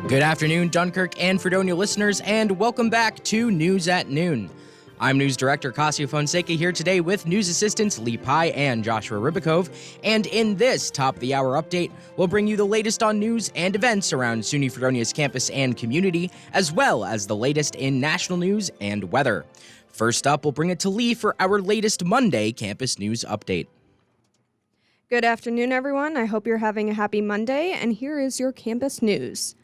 Good afternoon, Dunkirk and Fredonia listeners, and welcome back to News at Noon. I'm News Director Cascio Fonseca here today with news assistants Lee Pye and Joshua Ribakove, and in this Top of the Hour update, we'll bring you the latest on news and events around SUNY Fredonia's campus and community, as well as the latest in national news and weather. First up, we'll bring it to Lee for our latest Monday campus news update. Good afternoon, everyone. I hope you're having a happy Monday, and here is your campus news.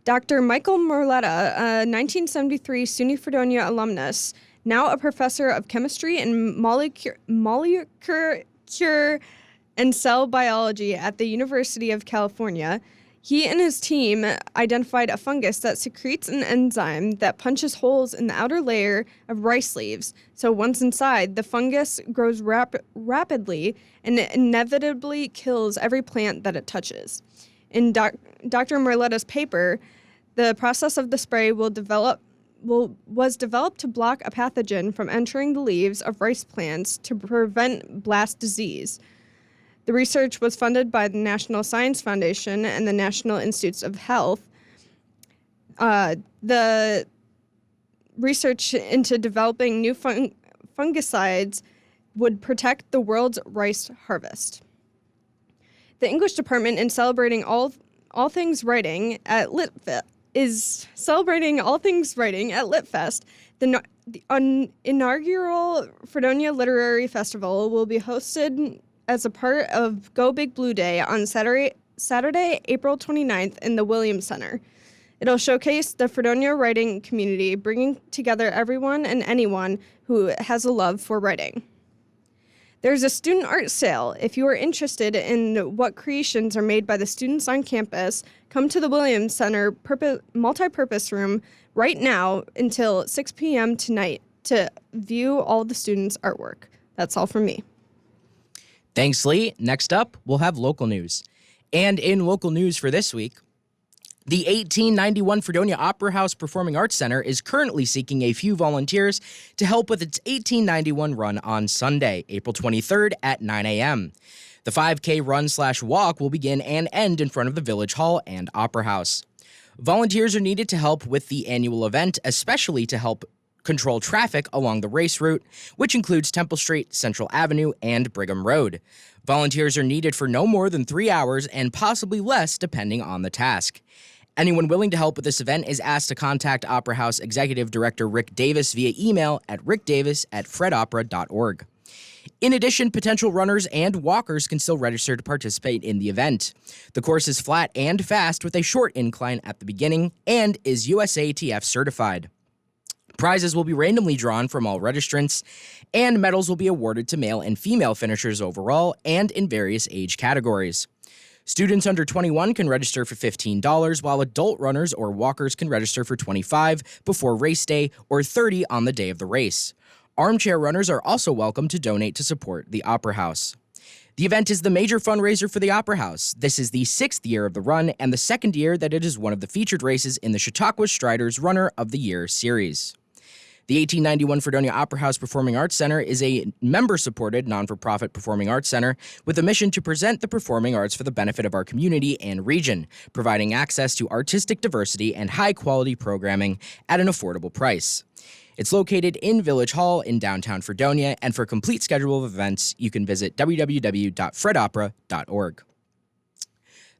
Dr. Michael Morletta, a 1973 SUNY Fredonia alumnus, now a professor of chemistry and molecular and cell biology at the University of California, he and his team identified a fungus that secretes an enzyme that punches holes in the outer layer of rice leaves. So once inside, the fungus grows rapidly and inevitably kills every plant that it touches. In Dr. Morletta's paper, the process of the spray was developed to block a pathogen from entering the leaves of rice plants to prevent blast disease. The research was funded by the National Science Foundation and the National Institutes of Health. The research into developing new fungicides would protect the world's rice harvest. The English department is celebrating all things writing at LitFest. The inaugural Fredonia Literary Festival will be hosted as a part of Go Big Blue Day on Saturday, April 29th in the Williams Center. It'll showcase the Fredonia writing community, bringing together everyone and anyone who has a love for writing. There's a student art sale. If you are interested in what creations are made by the students on campus, come to the Williams Center multi-purpose room right now until 6 p.m. tonight to view all the students' artwork. That's all from me. Thanks, Lee. Next up, we'll have local news. And in local news for this week, the 1891 Fredonia Opera House Performing Arts Center is currently seeking a few volunteers to help with its 1891 run on Sunday, April 23rd at 9 a.m. The 5K run/walk will begin and end in front of the Village Hall and Opera House. Volunteers are needed to help with the annual event, especially to help control traffic along the race route, which includes Temple Street, Central Avenue, and Brigham Road. Volunteers are needed for no more than 3 hours and possibly less depending on the task. Anyone willing to help with this event is asked to contact Opera House Executive Director Rick Davis via email at rickdavis@fredopera.org. In addition, potential runners and walkers can still register to participate in the event. The course is flat and fast with a short incline at the beginning and is USATF certified. Prizes will be randomly drawn from all registrants, and medals will be awarded to male and female finishers overall and in various age categories. Students under 21 can register for $15, while adult runners or walkers can register for $25 before race day or $30 on the day of the race. Armchair runners are also welcome to donate to support the Opera House. The event is the major fundraiser for the Opera House. This is the 6th year of the run and the 2nd year that it is one of the featured races in the Chautauqua Striders Runner of the Year series. The 1891 Fredonia Opera House Performing Arts Center is a member-supported, non-for-profit performing arts center with a mission to present the performing arts for the benefit of our community and region, providing access to artistic diversity and high-quality programming at an affordable price. It's located in Village Hall in downtown Fredonia, and for a complete schedule of events, you can visit www.fredopera.org.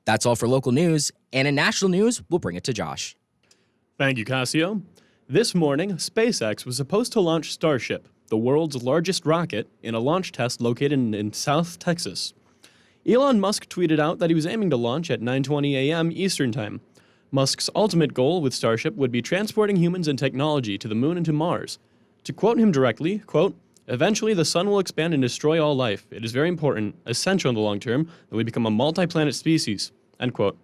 That's all for local news, and in national news, we'll bring it to Josh. Thank you, Cascio. This morning, SpaceX was supposed to launch Starship, the world's largest rocket, in a launch test located in South Texas. Elon Musk tweeted out that he was aiming to launch at 9:20 a.m. Eastern Time. Musk's ultimate goal with Starship would be transporting humans and technology to the moon and to Mars. To quote him directly, quote, "Eventually the sun will expand and destroy all life. It is very important, essential in the long term, that we become a multi-planet species," end quote.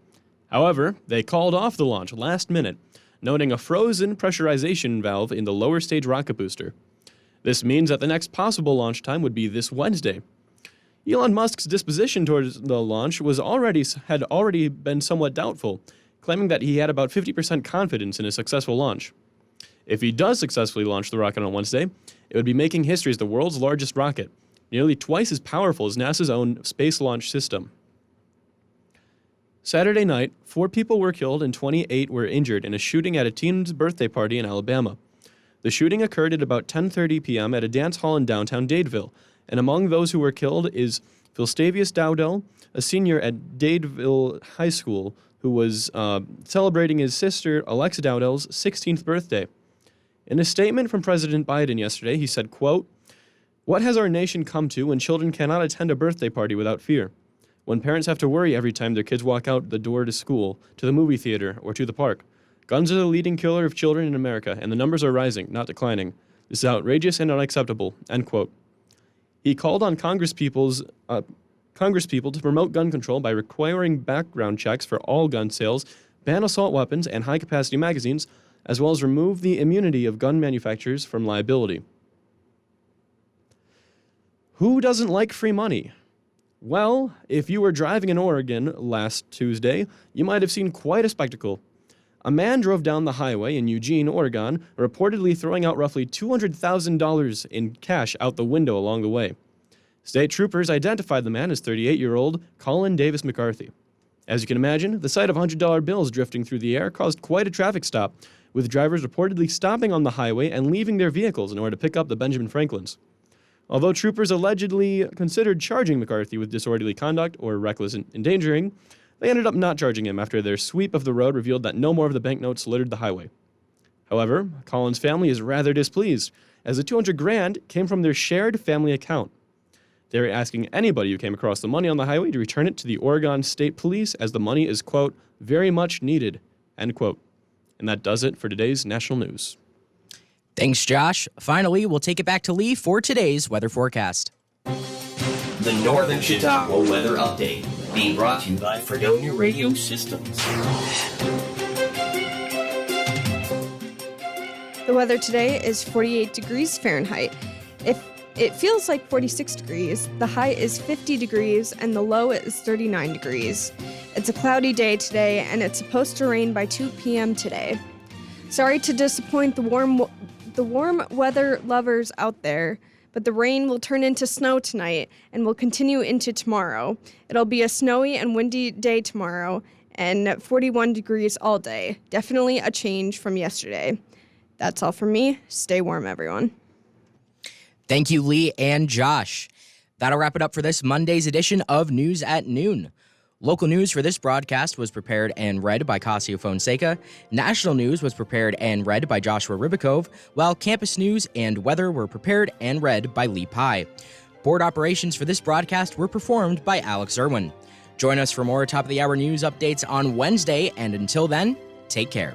However, they called off the launch last minute, noting a frozen pressurization valve in the lower stage rocket booster. This means that the next possible launch time would be this Wednesday. Elon Musk's disposition towards the launch had already been somewhat doubtful, claiming that he had about 50% confidence in a successful launch. If he does successfully launch the rocket on Wednesday, it would be making history as the world's largest rocket, nearly twice as powerful as NASA's own Space Launch System. Saturday night, 4 people were killed and 28 were injured in a shooting at a teen's birthday party in Alabama. The shooting occurred at about 10:30 p.m. at a dance hall in downtown Dadeville, and among those who were killed is Philstavius Dowdell, a senior at Dadeville High School, who was celebrating his sister Alexa Dowdell's 16th birthday. In a statement from President Biden yesterday, he said, quote, "What has our nation come to when children cannot attend a birthday party without fear? When parents have to worry every time their kids walk out the door to school, to the movie theater, or to the park? Guns are the leading killer of children in America, and the numbers are rising, not declining. This is outrageous and unacceptable," end quote. He called on congresspeople to promote gun control by requiring background checks for all gun sales, ban assault weapons and high-capacity magazines, as well as remove the immunity of gun manufacturers from liability. Who doesn't like free money? Well, if you were driving in Oregon last Tuesday, you might have seen quite a spectacle. A man drove down the highway in Eugene, Oregon, reportedly throwing out roughly $200,000 in cash out the window along the way. State troopers identified the man as 38-year-old Colin Davis McCarthy. As you can imagine, the sight of $100 bills drifting through the air caused quite a traffic stop, with drivers reportedly stopping on the highway and leaving their vehicles in order to pick up the Benjamin Franklins. Although troopers allegedly considered charging McCarthy with disorderly conduct or reckless endangering, they ended up not charging him after their sweep of the road revealed that no more of the banknotes littered the highway. However, Colin's family is rather displeased, as the $200,000 came from their shared family account. They're asking anybody who came across the money on the highway to return it to the Oregon State Police, as the money is, quote, very much needed, end quote. And that does it for today's national news. Thanks, Josh. Finally, we'll take it back to Lee for today's weather forecast. The Northern Chautauqua Weather Update, being brought to you by Fredonia Radio Systems. The weather today is 48 degrees Fahrenheit. If it feels like 46 degrees, the high is 50 degrees, and the low is 39 degrees. It's a cloudy day today, and it's supposed to rain by 2 p.m. today. Sorry to disappoint the warm weather lovers out there, but the rain will turn into snow tonight and will continue into tomorrow. It'll be a snowy and windy day tomorrow, and 41 degrees all day. Definitely a change from yesterday. That's all from me. Stay warm, everyone. Thank you, Lee and Josh. That'll wrap it up for this Monday's edition of News at Noon. Local news for this broadcast was prepared and read by Cascio Fonseca. National news was prepared and read by Joshua Ribakove, while campus news and weather were prepared and read by Lee Pye. Board operations for this broadcast were performed by Alex Erwin. Join us for more top-of-the-hour news updates on Wednesday, and until then, take care.